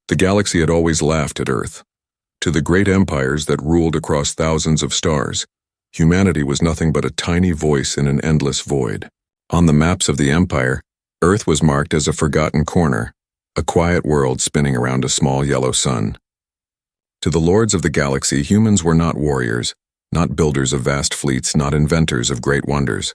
The galaxy had always laughed at Earth. To the great empires that ruled across thousands of stars, humanity was nothing but a tiny voice in an endless void. On the maps of the empire, Earth was marked as a forgotten corner, a quiet world spinning around a small yellow sun. To the lords of the galaxy, humans were not warriors, not builders of vast fleets, not inventors of great wonders.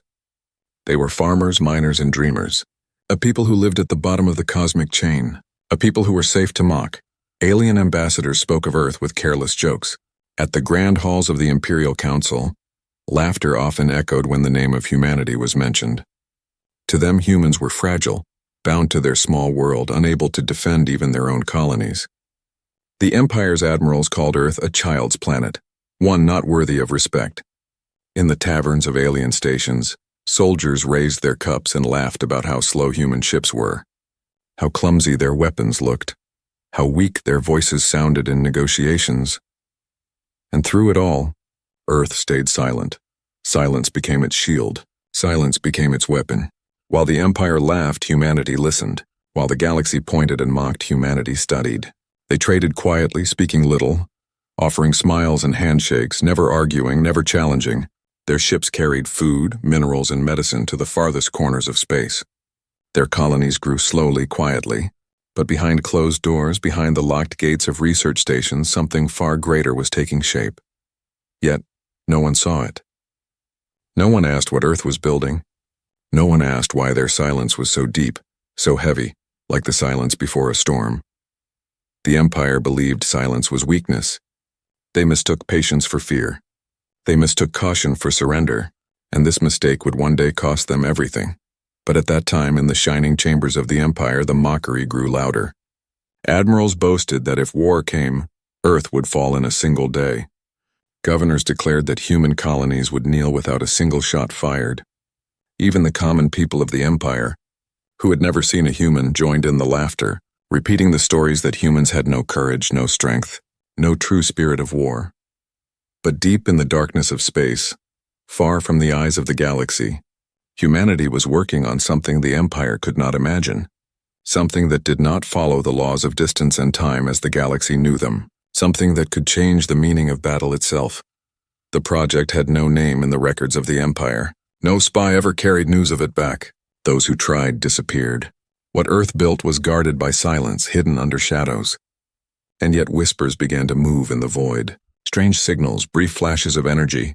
They were farmers, miners, and dreamers, a people who lived at the bottom of the cosmic chain, a people who were safe to mock. Alien ambassadors spoke of Earth with careless jokes. At the grand halls of the Imperial Council, laughter often echoed when the name of humanity was mentioned. To them, humans were fragile, bound to their small world, unable to defend even their own colonies. The Empire's admirals called Earth a child's planet, one not worthy of respect. In the taverns of alien stations, soldiers raised their cups and laughed about how slow human ships were, how clumsy their weapons looked, how weak their voices sounded in negotiations. And through it all, Earth stayed silent. Silence became its shield. Silence became its weapon. While the Empire laughed, humanity listened. While the galaxy pointed and mocked, humanity studied. They traded quietly, speaking little, offering smiles and handshakes, never arguing, never challenging. Their ships carried food, minerals, and medicine to the farthest corners of space. Their colonies grew slowly, quietly. But behind closed doors, behind the locked gates of research stations, something far greater was taking shape. Yet, no one saw it. No one asked what Earth was building. No one asked why their silence was so deep, so heavy, like the silence before a storm. The Empire believed silence was weakness. They mistook patience for fear. They mistook caution for surrender, and this mistake would one day cost them everything. But at that time, in the shining chambers of the Empire, the mockery grew louder. Admirals boasted that if war came, Earth would fall in a single day. Governors declared that human colonies would kneel without a single shot fired. Even the common people of the Empire, who had never seen a human, joined in the laughter, repeating the stories that humans had no courage, no strength, no true spirit of war. But deep in the darkness of space, far from the eyes of the galaxy, humanity was working on something the Empire could not imagine, something that did not follow the laws of distance and time as the galaxy knew them, something that could change the meaning of battle itself. The project had no name in the records of the Empire. No spy ever carried news of it back. Those who tried disappeared. What Earth built was guarded by silence, hidden under shadows. And yet whispers began to move in the void. Strange signals, brief flashes of energy,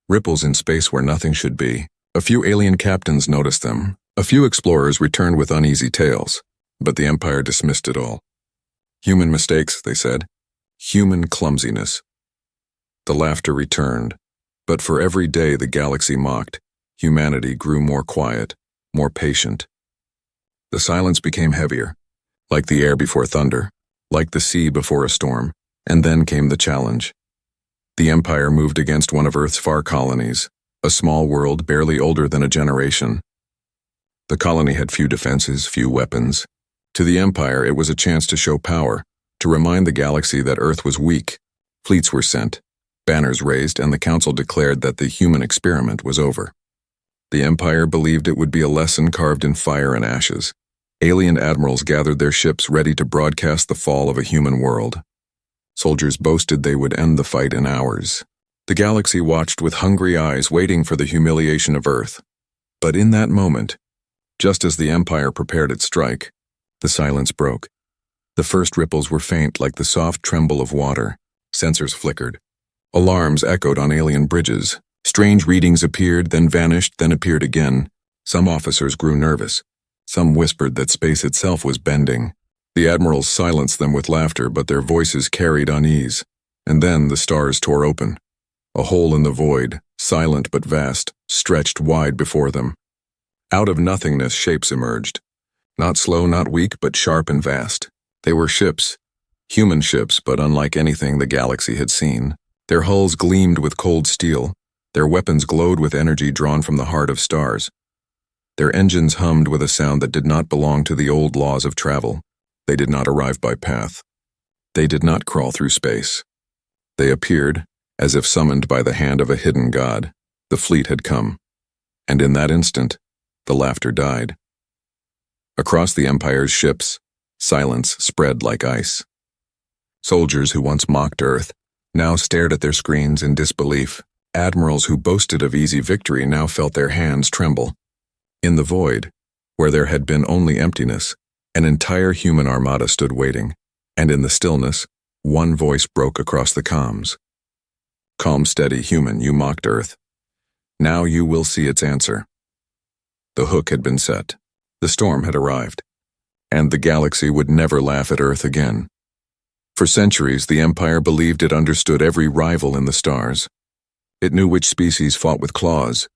ripples in space where nothing should be. A few alien captains noticed them. A few explorers returned with uneasy tales. But the Empire dismissed it all. Human mistakes, they said. Human clumsiness. The laughter returned. But for every day the galaxy mocked, humanity grew more quiet, more patient. The silence became heavier, like the air before thunder, like the sea before a storm. And then came the challenge. The Empire moved against one of Earth's far colonies, a small world barely older than a generation. The colony had few defenses, few weapons. To the Empire, it was a chance to show power, to remind the galaxy that Earth was weak. Fleets were sent, banners raised, and the Council declared that the human experiment was over. The Empire believed it would be a lesson carved in fire and ashes. Alien admirals gathered their ships ready to broadcast the fall of a human world. Soldiers boasted they would end the fight in hours. The galaxy watched with hungry eyes, waiting for the humiliation of Earth. But in that moment, just as the Empire prepared its strike, the silence broke. The first ripples were faint, like the soft tremble of water. Sensors flickered. Alarms echoed on alien bridges. Strange readings appeared, then vanished, then appeared again. Some officers grew nervous. Some whispered that space itself was bending. The admirals silenced them with laughter, but their voices carried unease. And then the stars tore open. A hole in the void, silent but vast, stretched wide before them. Out of nothingness, shapes emerged. Not slow, not weak, but sharp and vast. They were ships. Human ships, but unlike anything the galaxy had seen. Their hulls gleamed with cold steel. Their weapons glowed with energy drawn from the heart of stars. Their engines hummed with a sound that did not belong to the old laws of travel. They did not arrive by path. They did not crawl through space. They appeared, as if summoned by the hand of a hidden god. The fleet had come. And in that instant, the laughter died. Across the Empire's ships, silence spread like ice. Soldiers who once mocked Earth now stared at their screens in disbelief. Admirals who boasted of easy victory now felt their hands tremble. In the void, where there had been only emptiness, an entire human armada stood waiting, and in the stillness, one voice broke across the comms. "Calm, steady, human, you mocked Earth. Now you will see its answer." The hook had been set. The storm had arrived, and the galaxy would never laugh at Earth again. For centuries, the Empire believed it understood every rival in the stars. It knew which species fought with claws,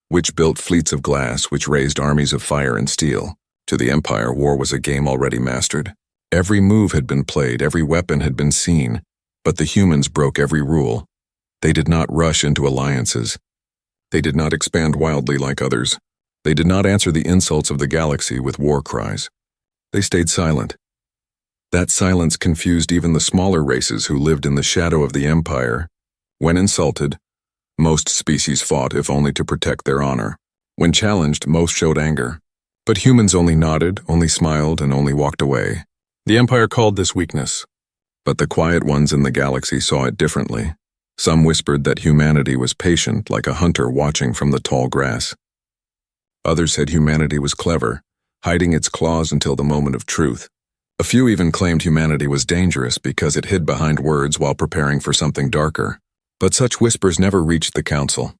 which built fleets of glass, which raised armies of fire and steel. To the Empire, war was a game already mastered. Every move had been played, every weapon had been seen, but the humans broke every rule. They did not rush into alliances. They did not expand wildly like others. They did not answer the insults of the galaxy with war cries. They stayed silent. That silence confused even the smaller races who lived in the shadow of the Empire. When insulted, most species fought if only to protect their honor. When challenged, most showed anger. But humans only nodded, only smiled, and only walked away. The Empire called this weakness. But the quiet ones in the galaxy saw it differently. Some whispered that humanity was patient, like a hunter watching from the tall grass. Others said humanity was clever, hiding its claws until the moment of truth. A few even claimed humanity was dangerous because it hid behind words while preparing for something darker. But such whispers never reached the council.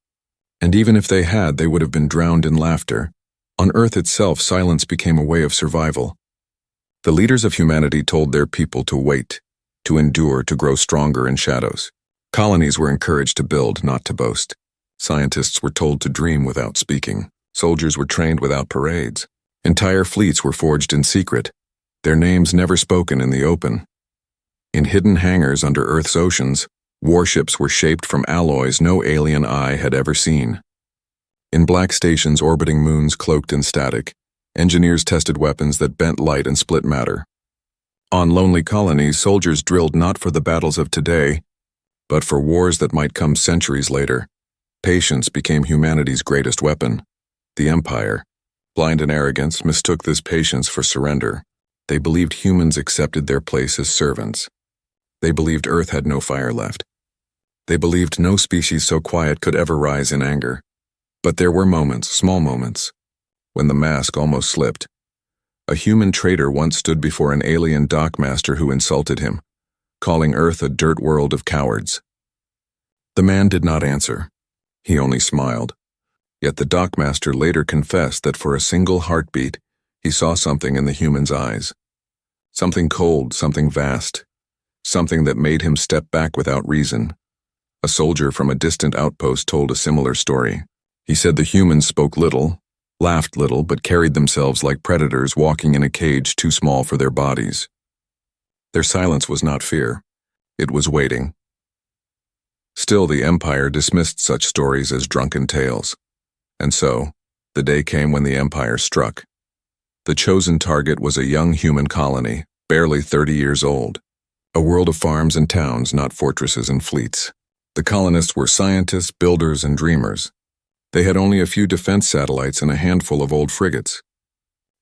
And even if they had, they would have been drowned in laughter. On Earth itself, silence became a way of survival. The leaders of humanity told their people to wait, to endure, to grow stronger in shadows. Colonies were encouraged to build, not to boast. Scientists were told to dream without speaking. Soldiers were trained without parades. Entire fleets were forged in secret, their names never spoken in the open. In hidden hangars under Earth's oceans, warships were shaped from alloys no alien eye had ever seen. In black stations orbiting moons cloaked in static, engineers tested weapons that bent light and split matter. On lonely colonies, soldiers drilled not for the battles of today, but for wars that might come centuries later. Patience became humanity's greatest weapon. The Empire, blind in arrogance, mistook this patience for surrender. They believed humans accepted their place as servants. They believed Earth had no fire left. They believed no species so quiet could ever rise in anger. But there were moments, small moments, when the mask almost slipped. A human trader once stood before an alien dockmaster who insulted him, calling Earth a dirt world of cowards. The man did not answer. He only smiled. Yet the dockmaster later confessed that for a single heartbeat, he saw something in the human's eyes. Something cold, something vast, something that made him step back without reason. A soldier from a distant outpost told a similar story. He said the humans spoke little, laughed little, but carried themselves like predators walking in a cage too small for their bodies. Their silence was not fear. It was waiting. Still, the Empire dismissed such stories as drunken tales. And so, the day came when the Empire struck. The chosen target was a young human colony, barely 30 years old. A world of farms and towns, not fortresses and fleets. The colonists were scientists, builders, and dreamers. They had only a few defense satellites and a handful of old frigates.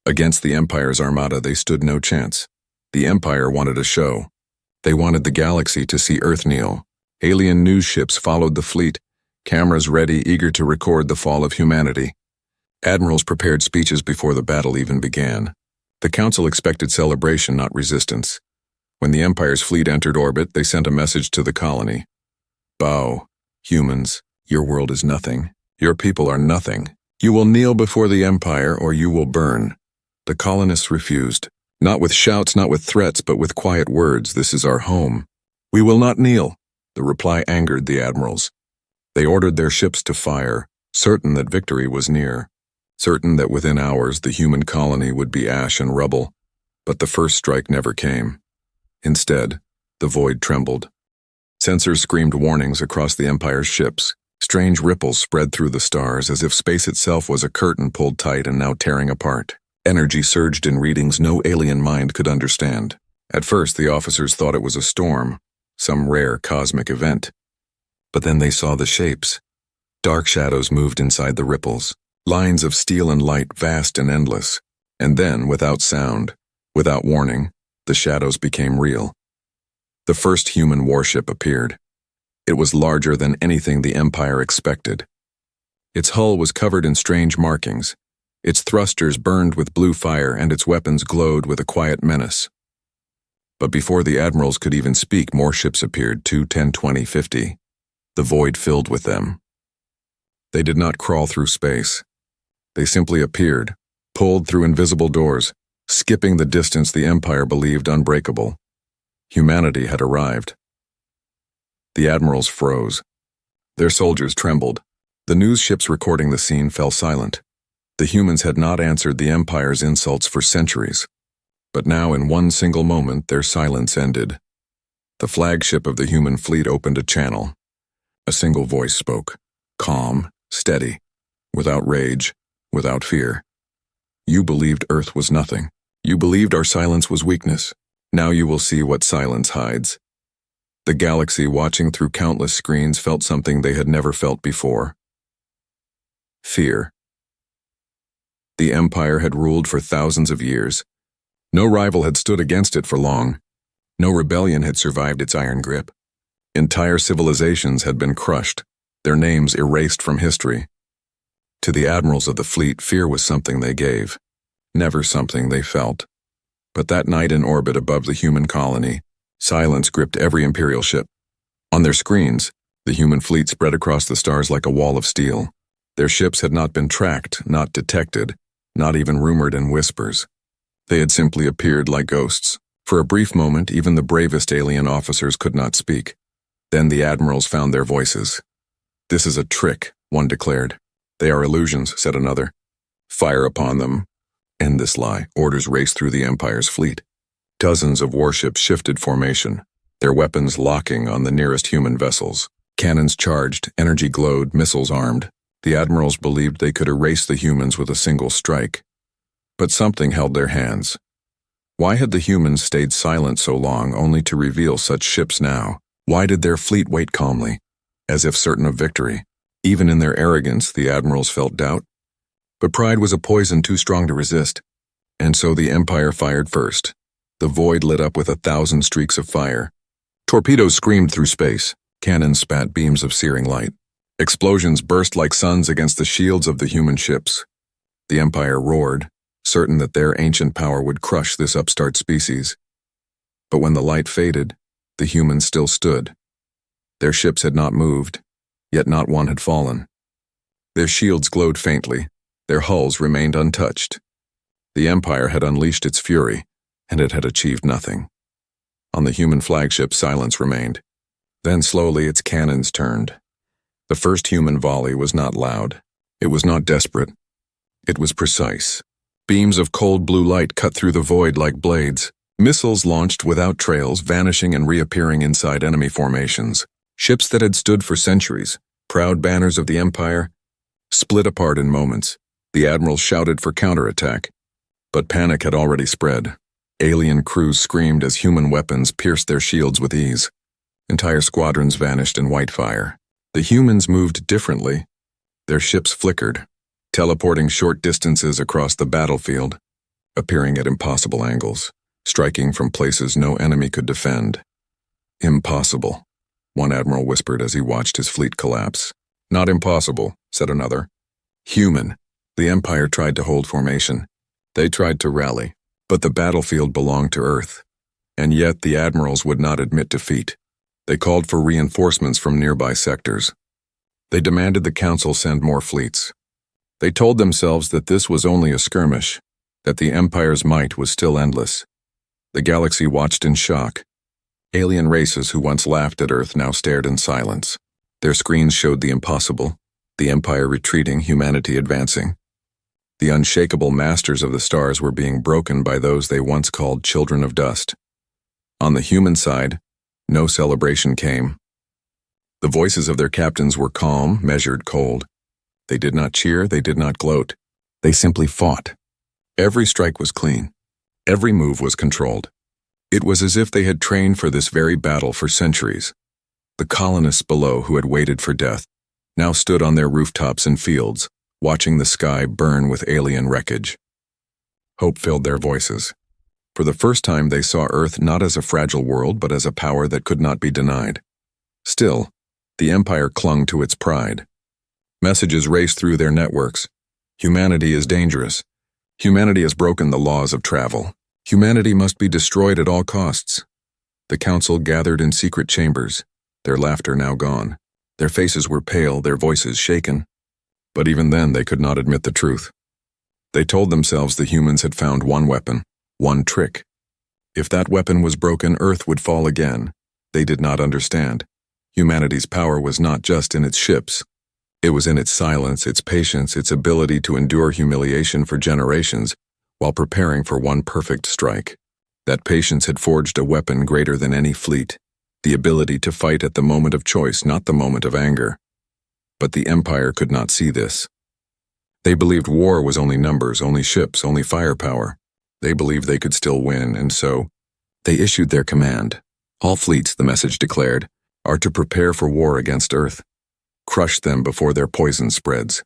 Against the Empire's armada, they stood no chance. The Empire wanted a show. They wanted the galaxy to see Earth kneel. Alien news ships followed the fleet, cameras ready, eager to record the fall of humanity. Admirals prepared speeches before the battle even began. The Council expected celebration, not resistance. When the Empire's fleet entered orbit, they sent a message to the colony. Bow, humans, your world is nothing. Your people are nothing. You will kneel before the Empire or you will burn. The colonists refused. Not with shouts, not with threats, but with quiet words. This is our home. We will not kneel. The reply angered the admirals. They ordered their ships to fire, certain that victory was near. Certain that within hours the human colony would be ash and rubble. But the first strike never came. Instead, the void trembled. Sensors screamed warnings across the Empire's ships. Strange ripples spread through the stars as if space itself was a curtain pulled tight and now tearing apart. Energy surged in readings no alien mind could understand. At first, the officers thought it was a storm, some rare cosmic event. But then they saw the shapes. Dark shadows moved inside the ripples. Lines of steel and light, vast and endless. And then, without sound, without warning, the shadows became real. The first human warship appeared. It was larger than anything the Empire expected. Its hull was covered in strange markings. Its thrusters burned with blue fire and its weapons glowed with a quiet menace. But before the admirals could even speak, more ships appeared, 2, 10, 20, 50. The void filled with them. They did not crawl through space. They simply appeared, pulled through invisible doors, skipping the distance the Empire believed unbreakable. Humanity had arrived. The admirals froze. Their soldiers trembled. The news ships recording the scene fell silent. The humans had not answered the Empire's insults for centuries. But now, in one single moment, their silence ended. The flagship of the human fleet opened a channel. A single voice spoke, calm, steady, without rage, without fear. You believed Earth was nothing. You believed our silence was weakness. Now you will see what silence hides. The galaxy, watching through countless screens, felt something they had never felt before. Fear. The Empire had ruled for thousands of years. No rival had stood against it for long. No rebellion had survived its iron grip. Entire civilizations had been crushed, their names erased from history. To the admirals of the fleet, fear was something they gave, never something they felt. But that night in orbit above the human colony, silence gripped every Imperial ship. On their screens, the human fleet spread across the stars like a wall of steel. Their ships had not been tracked, not detected, not even rumored in whispers. They had simply appeared like ghosts. For a brief moment, even the bravest alien officers could not speak. Then the admirals found their voices. This is a trick, one declared. They are illusions, said another. Fire upon them. End this lie. Orders raced through the Empire's fleet. Dozens of warships shifted formation, their weapons locking on the nearest human vessels. Cannons charged, energy glowed, missiles armed. The admirals believed they could erase the humans with a single strike. But something held their hands. Why had the humans stayed silent so long, only to reveal such ships now? Why did their fleet wait calmly, as if certain of victory? Even in their arrogance, the admirals felt doubt. But pride was a poison too strong to resist. And so the Empire fired first. The void lit up with 1,000 streaks of fire. Torpedoes screamed through space. Cannons spat beams of searing light. Explosions burst like suns against the shields of the human ships. The Empire roared, certain that their ancient power would crush this upstart species. But when the light faded, the humans still stood. Their ships had not moved, yet not one had fallen. Their shields glowed faintly, their hulls remained untouched. The Empire had unleashed its fury, and it had achieved nothing. On the human flagship, silence remained. Then slowly its cannons turned. The first human volley was not loud. It was not desperate. It was precise. Beams of cold blue light cut through the void like blades. Missiles launched without trails, vanishing and reappearing inside enemy formations. Ships that had stood for centuries, proud banners of the Empire, split apart in moments. The admirals shouted for counterattack. But panic had already spread. Alien crews screamed as human weapons pierced their shields with ease. Entire squadrons vanished in white fire. The humans moved differently. Their ships flickered, teleporting short distances across the battlefield, appearing at impossible angles, striking from places no enemy could defend. Impossible, one admiral whispered as he watched his fleet collapse. Not impossible, said another. Human. The Empire tried to hold formation. They tried to rally, but the battlefield belonged to Earth. And yet the admirals would not admit defeat. They called for reinforcements from nearby sectors. They demanded the Council send more fleets. They told themselves that this was only a skirmish, that the Empire's might was still endless. The galaxy watched in shock. Alien races who once laughed at Earth now stared in silence. Their screens showed the impossible, the Empire retreating, humanity advancing. The unshakable masters of the stars were being broken by those they once called children of dust. On the human side, no celebration came. The voices of their captains were calm, measured, cold. They did not cheer, they did not gloat. They simply fought. Every strike was clean. Every move was controlled. It was as if they had trained for this very battle for centuries. The colonists below who had waited for death now stood on their rooftops and fields, watching the sky burn with alien wreckage. Hope filled their voices. For the first time they saw Earth not as a fragile world but as a power that could not be denied. Still, the Empire clung to its pride. Messages raced through their networks. Humanity is dangerous. Humanity has broken the laws of travel. Humanity must be destroyed at all costs. The council gathered in secret chambers, their laughter now gone. Their faces were pale, their voices shaken. But even then they could not admit the truth. They told themselves the humans had found one weapon, one trick. If that weapon was broken, Earth would fall again. They did not understand. Humanity's power was not just in its ships. It was in its silence, its patience, its ability to endure humiliation for generations while preparing for one perfect strike. That patience had forged a weapon greater than any fleet, the ability to fight at the moment of choice, not the moment of anger. But the Empire could not see this. They believed war was only numbers, only ships, only firepower. They believed they could still win, and so they issued their command. All fleets, the message declared, are to prepare for war against Earth. Crush them before their poison spreads.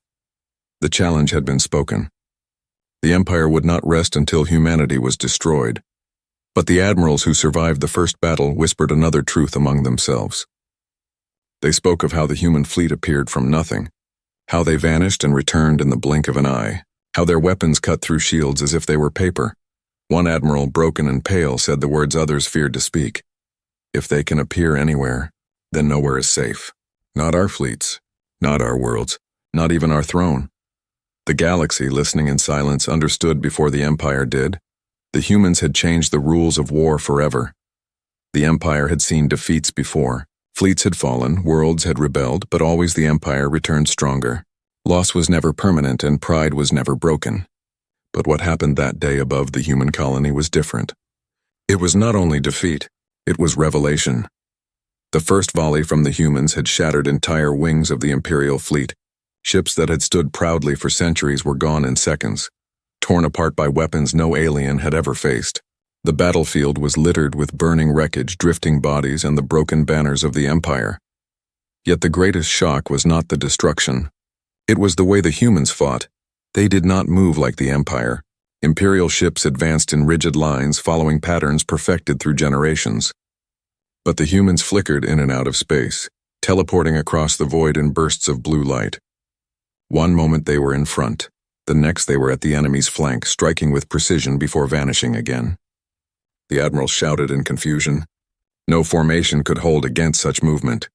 The challenge had been spoken. The Empire would not rest until humanity was destroyed. But the admirals who survived the first battle whispered another truth among themselves. They spoke of how the human fleet appeared from nothing, how they vanished and returned in the blink of an eye, how their weapons cut through shields as if they were paper. One admiral, broken and pale, said the words others feared to speak. If they can appear anywhere, then nowhere is safe. Not our fleets, not our worlds, not even our throne. The galaxy, listening in silence, understood before the Empire did. The humans had changed the rules of war forever. The Empire had seen defeats before. Fleets had fallen, worlds had rebelled, but always the Empire returned stronger. Loss was never permanent and pride was never broken. But what happened that day above the human colony was different. It was not only defeat, it was revelation. The first volley from the humans had shattered entire wings of the Imperial fleet. Ships that had stood proudly for centuries were gone in seconds, torn apart by weapons no alien had ever faced. The battlefield was littered with burning wreckage, drifting bodies, and the broken banners of the Empire. Yet the greatest shock was not the destruction. It was the way the humans fought. They did not move like the Empire. Imperial ships advanced in rigid lines, following patterns perfected through generations. But the humans flickered in and out of space, teleporting across the void in bursts of blue light. One moment they were in front, the next they were at the enemy's flank, striking with precision before vanishing again. The admiral shouted in confusion. No formation could hold against such movement.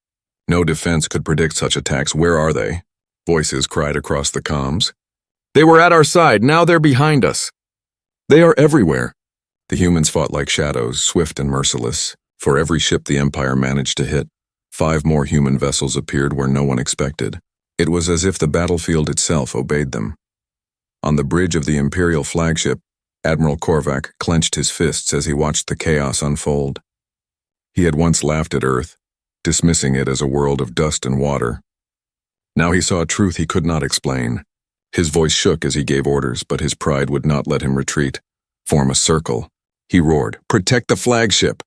No defense could predict such attacks. Where are they? Voices cried across the comms. They were at our side, now they're behind us. They are everywhere. The humans fought like shadows, swift and merciless. For every ship the Empire managed to hit, 5 more human vessels appeared where no one expected. It was as if the battlefield itself obeyed them. On the bridge of the Imperial flagship, Admiral Korvac clenched his fists as he watched the chaos unfold. He had once laughed at Earth, dismissing it as a world of dust and water. Now he saw a truth he could not explain. His voice shook as he gave orders, but his pride would not let him retreat. Form a circle. He roared, "Protect the flagship!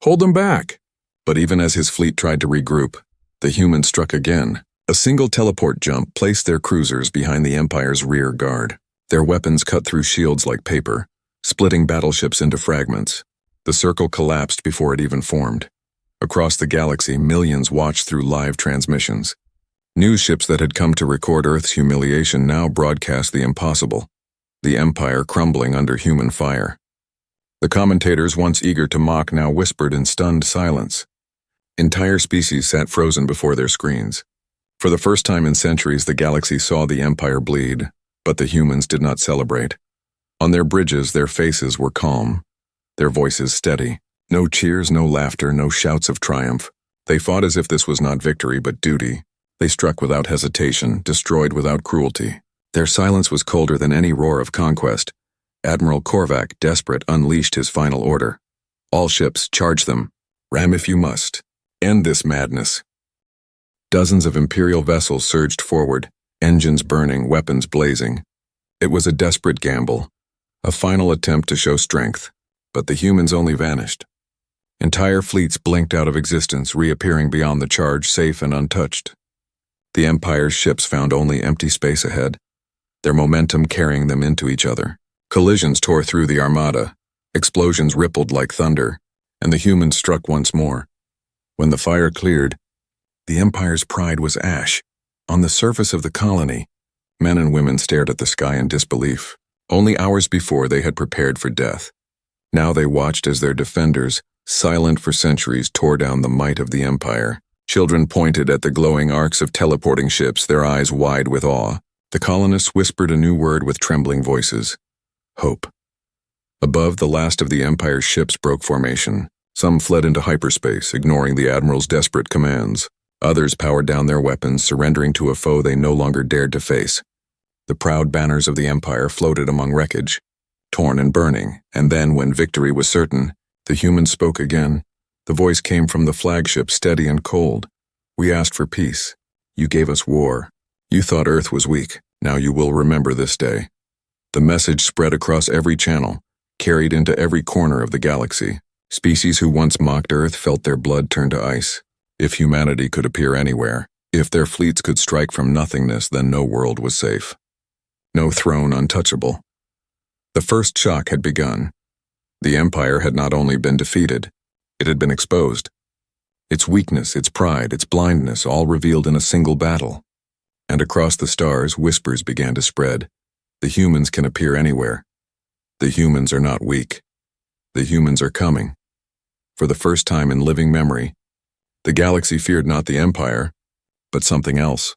Hold them back!" But even as his fleet tried to regroup, the humans struck again. A single teleport jump placed their cruisers behind the Empire's rear guard. Their weapons cut through shields like paper, splitting battleships into fragments. The circle collapsed before it even formed. Across the galaxy, millions watched through live transmissions. News ships that had come to record Earth's humiliation now broadcast the impossible, the Empire crumbling under human fire. The commentators, once eager to mock, now whispered in stunned silence. Entire species sat frozen before their screens. For the first time in centuries, the galaxy saw the Empire bleed, but the humans did not celebrate. On their bridges, their faces were calm, their voices steady. No cheers, no laughter, no shouts of triumph. They fought as if this was not victory but duty. They struck without hesitation, destroyed without cruelty. Their silence was colder than any roar of conquest. Admiral Korvac, desperate, unleashed his final order. All ships, charge them. Ram if you must. End this madness. Dozens of Imperial vessels surged forward, engines burning, weapons blazing. It was a desperate gamble, a final attempt to show strength, but the humans only vanished. Entire fleets blinked out of existence, reappearing beyond the charge, safe and untouched. The Empire's ships found only empty space ahead, their momentum carrying them into each other. Collisions tore through the armada, Explosions rippled like thunder, and the humans struck once more. When the fire cleared, the Empire's pride was ash. On the surface of the colony, men and women stared at the sky in disbelief. Only hours before they had prepared for death. Now they watched as their defenders, silent for centuries, tore down the might of the Empire. Children pointed at the glowing arcs of teleporting ships, their eyes wide with awe. The colonists whispered a new word with trembling voices. Hope. Above, the last of the Empire's ships broke formation. Some fled into hyperspace, ignoring the Admiral's desperate commands. Others powered down their weapons, surrendering to a foe they no longer dared to face. The proud banners of the Empire floated among wreckage, torn and burning, and then, when victory was certain, the humans spoke again. The voice came from the flagship, steady and cold. We asked for peace. You gave us war. You thought Earth was weak. Now you will remember this day. The message spread across every channel, carried into every corner of the galaxy. Species who once mocked Earth felt their blood turn to ice. If humanity could appear anywhere, if their fleets could strike from nothingness, then no world was safe. No throne untouchable. The first shock had begun. The Empire had not only been defeated, it had been exposed. Its weakness, its pride, its blindness, all revealed in a single battle. And across the stars, whispers began to spread. The humans can appear anywhere. The humans are not weak. The humans are coming. For the first time in living memory, the galaxy feared not the Empire, but something else.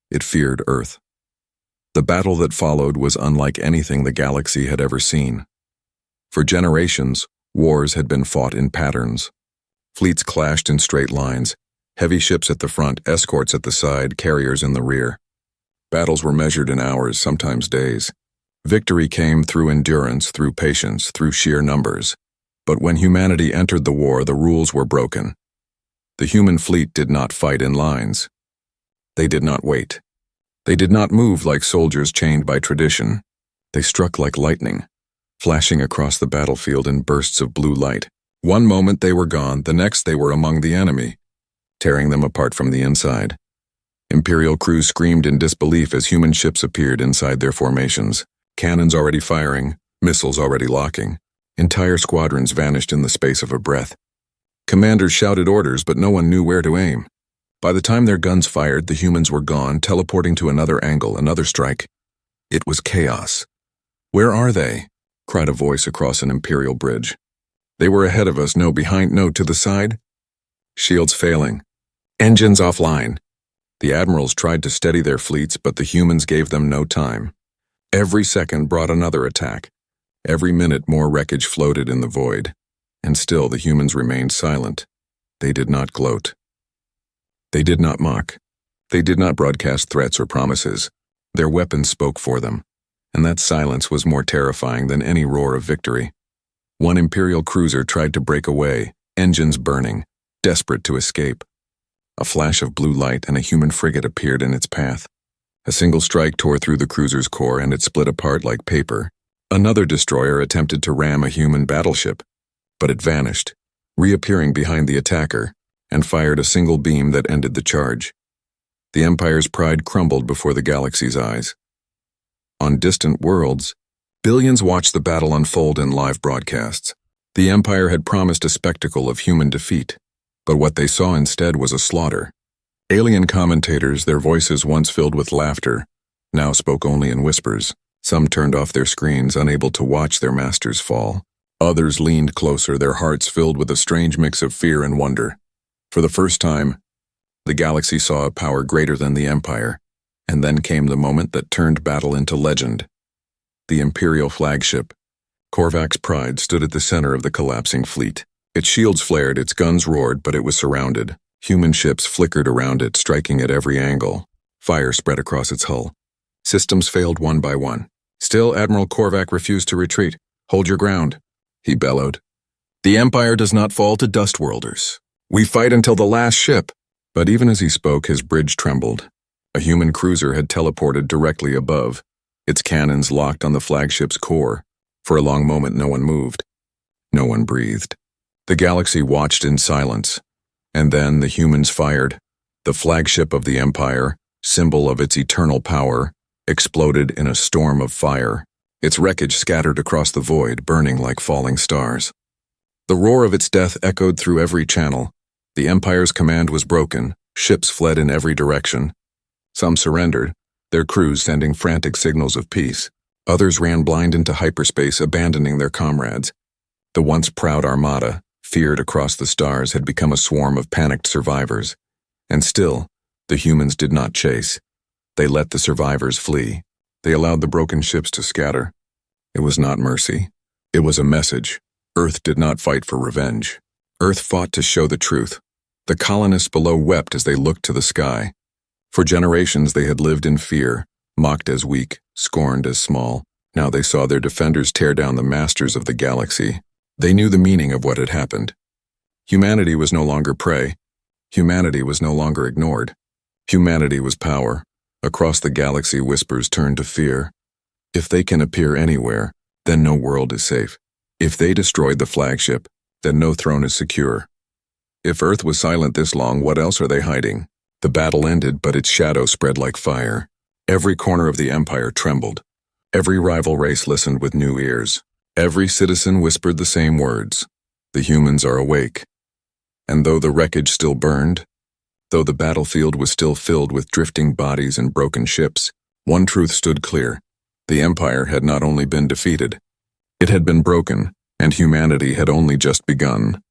It feared Earth. The battle that followed was unlike anything the galaxy had ever seen. For generations, wars had been fought in patterns. Fleets clashed in straight lines, heavy ships at the front, escorts at the side, carriers in the rear. Battles were measured in hours, sometimes days. Victory came through endurance, through patience, through sheer numbers. But when humanity entered the war, the rules were broken. The human fleet did not fight in lines. They did not wait. They did not move like soldiers chained by tradition. They struck like lightning, flashing across the battlefield in bursts of blue light. One moment they were gone, the next they were among the enemy, tearing them apart from the inside. Imperial crews screamed in disbelief as human ships appeared inside their formations, cannons already firing, missiles already locking. Entire squadrons vanished in the space of a breath. Commanders shouted orders, but no one knew where to aim. By the time their guns fired, the humans were gone, teleporting to another angle, another strike. It was chaos. "Where are they?" cried a voice across an Imperial bridge. "They were ahead of us, no behind, no to the side." Shields failing. Engines offline. The admirals tried to steady their fleets, but the humans gave them no time. Every second brought another attack. Every minute more wreckage floated in the void. And still the humans remained silent. They did not gloat. They did not mock. They did not broadcast threats or promises. Their weapons spoke for them, and that silence was more terrifying than any roar of victory. One Imperial cruiser tried to break away, engines burning, desperate to escape. A flash of blue light and a human frigate appeared in its path. A single strike tore through the cruiser's core and it split apart like paper. Another destroyer attempted to ram a human battleship, but it vanished, reappearing behind the attacker, and fired a single beam that ended the charge. The Empire's pride crumbled before the galaxy's eyes. On distant worlds, billions watched the battle unfold in live broadcasts. The Empire had promised a spectacle of human defeat, but what they saw instead was a slaughter. Alien commentators, their voices once filled with laughter, now spoke only in whispers. Some turned off their screens, unable to watch their masters fall. Others leaned closer, their hearts filled with a strange mix of fear and wonder. For the first time, the galaxy saw a power greater than the Empire, and then came the moment that turned battle into legend. The Imperial flagship, Korvac's pride, stood at the center of the collapsing fleet. Its shields flared, its guns roared, but it was surrounded. Human ships flickered around it, striking at every angle. Fire spread across its hull. Systems failed one by one. Still, Admiral Korvac refused to retreat. "Hold your ground," he bellowed. "The Empire does not fall to dustworlders. We fight until the last ship." But even as he spoke, his bridge trembled. A human cruiser had teleported directly above, its cannons locked on the flagship's core. For a long moment, no one moved. No one breathed. The galaxy watched in silence. And then the humans fired. The flagship of the Empire, symbol of its eternal power, exploded in a storm of fire. its wreckage scattered across the void, burning like falling stars. The roar of its death echoed through every channel. The Empire's command was broken, ships fled in every direction. Some surrendered, their crews sending frantic signals of peace. Others ran blind into hyperspace, abandoning their comrades. The once proud armada, feared across the stars, had become a swarm of panicked survivors. And still, the humans did not chase. They let the survivors flee. They allowed the broken ships to scatter. It was not mercy. It was a message. Earth did not fight for revenge. Earth fought to show the truth. The colonists below wept as they looked to the sky. For generations they had lived in fear, mocked as weak, scorned as small. Now they saw their defenders tear down the masters of the galaxy. They knew the meaning of what had happened. Humanity was no longer prey. Humanity was no longer ignored. Humanity was power. Across the galaxy, whispers turned to fear. If they can appear anywhere, then no world is safe. If they destroyed the flagship, then no throne is secure. If Earth was silent this long, what else are they hiding? The battle ended, but its shadow spread like fire. Every corner of the Empire trembled. Every rival race listened with new ears. Every citizen whispered the same words. The humans are awake. And though the wreckage still burned, though the battlefield was still filled with drifting bodies and broken ships, one truth stood clear. The Empire had not only been defeated, it had been broken, and humanity had only just begun.